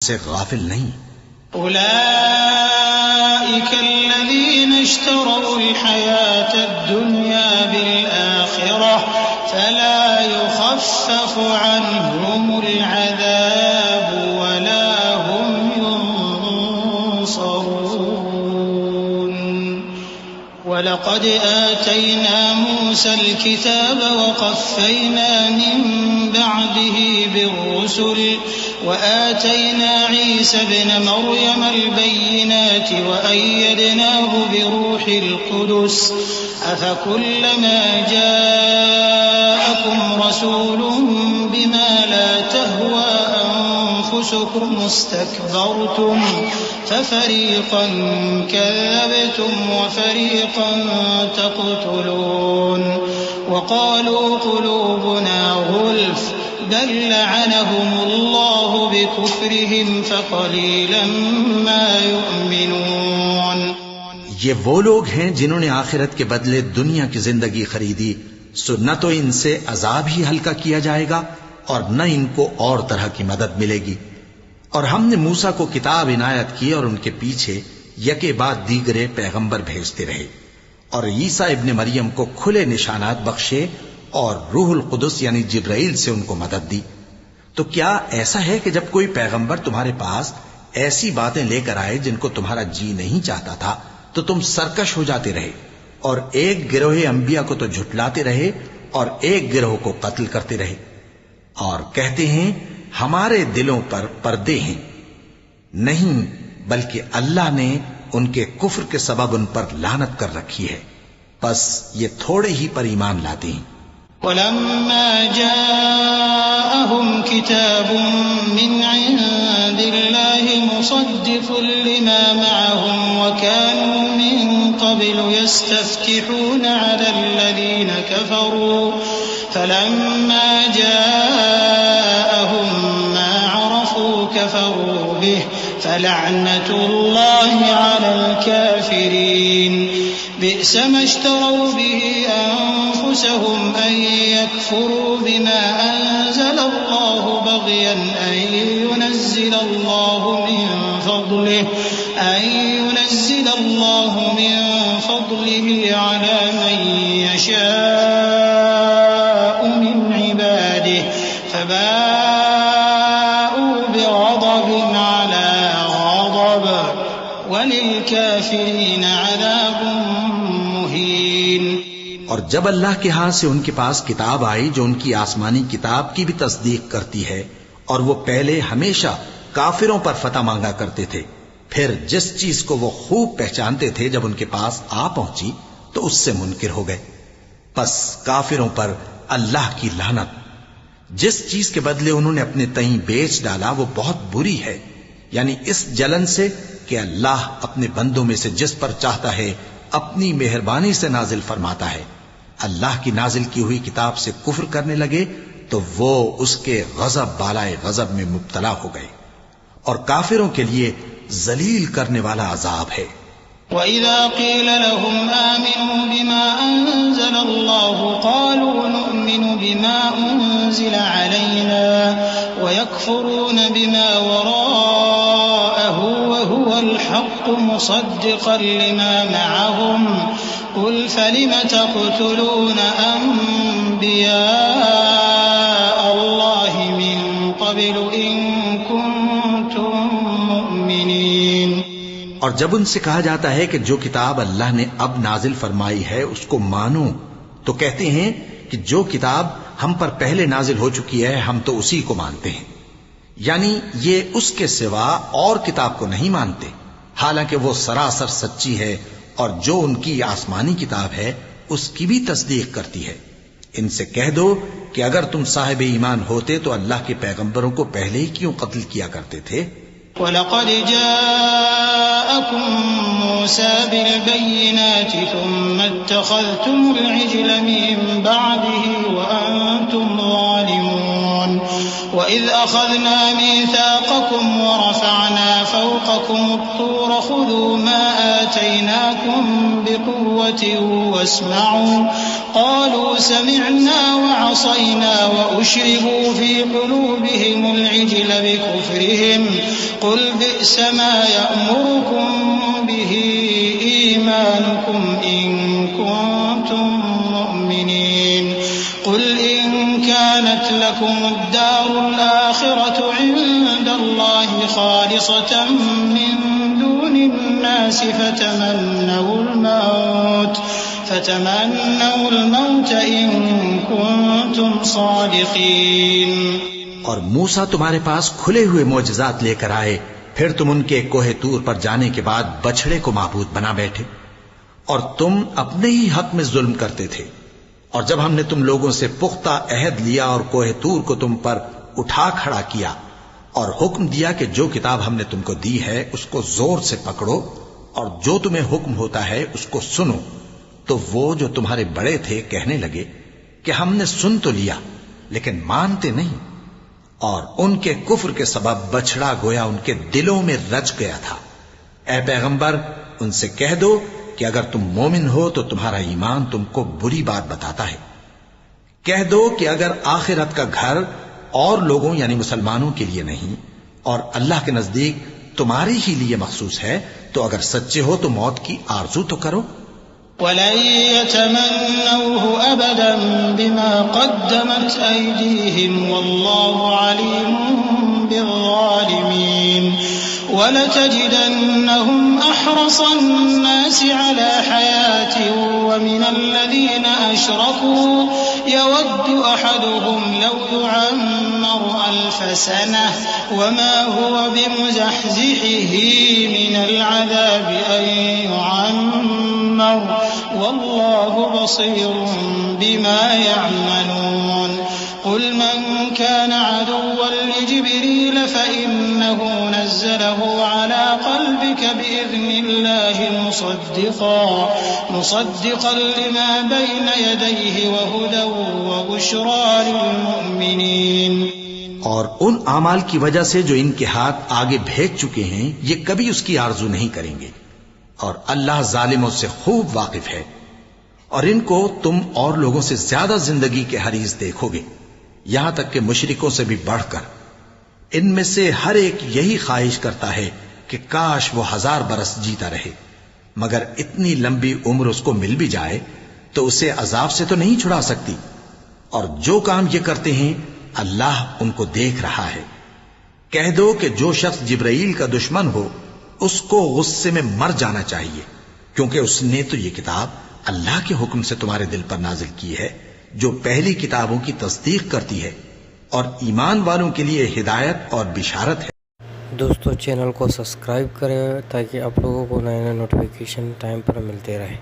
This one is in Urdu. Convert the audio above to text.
سے غافل نہیں۔ أولئك الذين اشتروا الحياة الدنيا بالآخرة فلا يخفف عنهم العذاب ولا هم ينصرون ولقد آتينا موسى الكتاب وقفينا من بعده بالرسل وآتينا عيسى ابن مريم البينات وأيدناه بروح القدس أفكلما جاءكم رسول بما لا تهوى أنفسكم استكبرتم ففريقا كذبتم وفريقا تقتلون وقالوا قلوبنا غلف بل لعنهم الله بكفرهم فقليلا ما يؤمنون۔ یہ وہ لوگ ہیں جنہوں نے آخرت کے بدلے دنیا کی زندگی خریدی، سو نہ تو ان سے عذاب ہی ہلکا کیا جائے گا اور نہ ان کو اور طرح کی مدد ملے گی۔ اور ہم نے موسیٰ کو کتاب عنایت کی اور ان کے پیچھے یکے بعد دیگرے پیغمبر بھیجتے رہے، اور عیسیٰ ابن مریم کو کھلے نشانات بخشے اور روح القدس یعنی جبرائیل سے ان کو مدد دی۔ تو کیا ایسا ہے کہ جب کوئی پیغمبر تمہارے پاس ایسی باتیں لے کر آئے جن کو تمہارا جی نہیں چاہتا تھا تو تم سرکش ہو جاتے رہے، اور ایک گروہ انبیاء کو تو جھٹلاتے رہے اور ایک گروہ کو قتل کرتے رہے، اور کہتے ہیں ہمارے دلوں پر پردے ہیں؟ نہیں، بلکہ اللہ نے ان کے کفر کے سبب ان پر لعنت کر رکھی ہے، بس یہ تھوڑے ہی پر ایمان لاتے ہیں۔ وَلَمَّا جَاءَهُمْ كِتَابٌ مِّنْ عِندِ اللَّهِ مُصَدِّقٌ لِّمَا مَعَهُمْ وَكَانُوا مِن قَبْلُ يَسْتَفْتِحُونَ عَلَى الَّذِينَ كَفَرُوا فَلَمَّا جَاءَهُم مَّا عَرَفُوا كَفَرُوا بِهِ فَلَعْنَةُ اللَّهِ عَلَى الْكَافِرِينَ بئس ما اشتروا به أنفسهم أن يكفروا بما أنزل الله بغيا أن ينزل الله من فضله على من يشاء من عباده فباءوا بغضب على غضب وللكافرين عذاب مهين۔ اور جب اللہ کے ہاں سے ان کے پاس کتاب آئی جو ان کی آسمانی کتاب کی بھی تصدیق کرتی ہے، اور وہ پہلے ہمیشہ کافروں پر فتح مانگا کرتے تھے، پھر جس چیز کو وہ خوب پہچانتے تھے جب ان کے پاس آ پہنچی تو اس سے منکر ہو گئے، پس کافروں پر اللہ کی لعنت۔ جس چیز کے بدلے انہوں نے اپنے تئیں بیچ ڈالا وہ بہت بری ہے، یعنی اس جلن سے کہ اللہ اپنے بندوں میں سے جس پر چاہتا ہے اپنی مہربانی سے نازل فرماتا ہے۔ اللہ کی نازل کی ہوئی کتاب سے کفر کرنے لگے تو وہ اس کے غضب بالائے غضب میں مبتلا ہو گئے، اور کافروں کے لیے ذلیل کرنے والا عذاب ہے۔ وَإِذَا قِيلَ لَهُمْ آمِنُوا بِمَا أَنزَلَ اللَّهُ قَالُوا نُؤْمِنُ بِمَا أُنزِلَ عَلَيْنَا وَيَكْفُرُونَ بِمَا وَرَاءَهُ وَهُوَ الْحَقُّ مُصَدِّقًا لِمَا مَعَهُمْ قُلْ فَلِمَ تَقْتُلُونَ أَنبِيَاءَ اللَّهِ مِن قَبْلُ إِن كُنتُم مُّؤْمِنِينَ۔ اور جب ان سے کہا جاتا ہے کہ جو کتاب اللہ نے اب نازل فرمائی ہے اس کو مانو، تو کہتے ہیں کہ جو کتاب ہم پر پہلے نازل ہو چکی ہے ہم تو اسی کو مانتے ہیں، یعنی یہ اس کے سوا اور کتاب کو نہیں مانتے، حالانکہ وہ سراسر سچی ہے اور جو ان کی آسمانی کتاب ہے اس کی بھی تصدیق کرتی ہے۔ ان سے کہہ دو کہ اگر تم صاحب ایمان ہوتے تو اللہ کے پیغمبروں کو پہلے ہی کیوں قتل کیا کرتے تھے؟ وَلَقَدْ جَاءَكُم مُوسَى بِالْبَيِّنَاتِ ثُمَّ اتَّخَذْتُمُ الْعِجْلَ مِن بَعْدِهِ وَأَنتُمْ ظَالِمُونَ وَإِذْ أَخَذْنَا مِيثَاقَكُمْ وَرَفَعْنَا فَوْقَكُمُ الطُّورَ خُذُوا مَا آتَيْنَاكُمْ بِقُوَّةٍ قالوا سمعنا وعصينا وأشربوا في قلوبهم العجل بكفرهم قل بئس ما يأمركم به إيمانكم إن كنتم مؤمنين قل إن كانت لكم الدار الآخرة عند الله خالصة من دون الناس فتمنوا الموت إن كنتم صادقين. اور موسیٰ تمہارے پاس کھلے ہوئے معجزات لے کر آئے، پھر تم ان کے کوہ طور پر جانے کے بعد بچھڑے کو معبود بنا بیٹھے، اور تم اپنے ہی حق میں ظلم کرتے تھے. اور جب ہم نے تم لوگوں سے پختہ عہد لیا اور کوہ طور کو تم پر اٹھا کھڑا کیا اور حکم دیا کہ جو کتاب ہم نے تم کو دی ہے اس کو زور سے پکڑو اور جو تمہیں حکم ہوتا ہے اس کو سنو، تو وہ جو تمہارے بڑے تھے کہنے لگے کہ ہم نے سن تو لیا لیکن مانتے نہیں، اور ان کے کفر کے سبب بچڑا گویا ان کے دلوں میں رچ گیا تھا. اے پیغمبر ان سے کہہ دو کہ اگر تم مومن ہو تو تمہارا ایمان تم کو بری بات بتاتا ہے. کہہ دو کہ اگر آخرت کا گھر اور لوگوں یعنی مسلمانوں کے لیے نہیں اور اللہ کے نزدیک تمہارے ہی لیے مخصوص ہے تو اگر سچے ہو تو موت کی آرزو تو کرو. وَلَن يَتَمَنَّوْهُ أَبَدًا بِمَا قَدَّمَتْ أَيْدِيهِمْ وَاللَّهُ عَلِيمٌ بِالظَّالِمِينَ وَلَتَجِدَنَّهُمْ أَحْرَصَ النَّاسِ عَلَى حَيَاةٍ وَمِنَ الَّذِينَ أَشْرَكُوا يَوَدُّ أَحَدُهُمْ لَوْ يُعَمَّرُ أَلْفَ سَنَةٍ وَمَا هُوَ بِمُزَحْزِحِهِ مِنَ الْعَذَابِ أَن يُعَمَّرَ وَاللَّهُ بَصِيرٌ بِمَا يَعْمَلُونَ. قل من كان عدوا لجبريل فإنه نزله على قلبك بإذن الله مصدقا لما بين يديه وهدى وبشرى للمؤمنين. اور ان اعمال کی وجہ سے جو ان کے ہاتھ آگے بھیج چکے ہیں یہ کبھی اس کی آرزو نہیں کریں گے، اور اللہ ظالموں سے خوب واقف ہے. اور ان کو تم اور لوگوں سے زیادہ زندگی کے حریص دیکھو گے، یہاں تک کہ مشرکوں سے بھی بڑھ کر. ان میں سے ہر ایک یہی خواہش کرتا ہے کہ کاش وہ 1000 برس جیتا رہے، مگر اتنی لمبی عمر اس کو مل بھی جائے تو اسے عذاب سے تو نہیں چھڑا سکتی. اور جو کام یہ کرتے ہیں اللہ ان کو دیکھ رہا ہے. کہہ دو کہ جو شخص جبرائیل کا دشمن ہو اس کو غصے میں مر جانا چاہیے، کیونکہ اس نے تو یہ کتاب اللہ کے حکم سے تمہارے دل پر نازل کی ہے جو پہلی کتابوں کی تصدیق کرتی ہے اور ایمان والوں کے لیے ہدایت اور بشارت ہے. دوستو چینل کو سبسکرائب کریں تاکہ آپ لوگوں کو نئے نئے نوٹیفیکیشن ٹائم پر ملتے رہیں.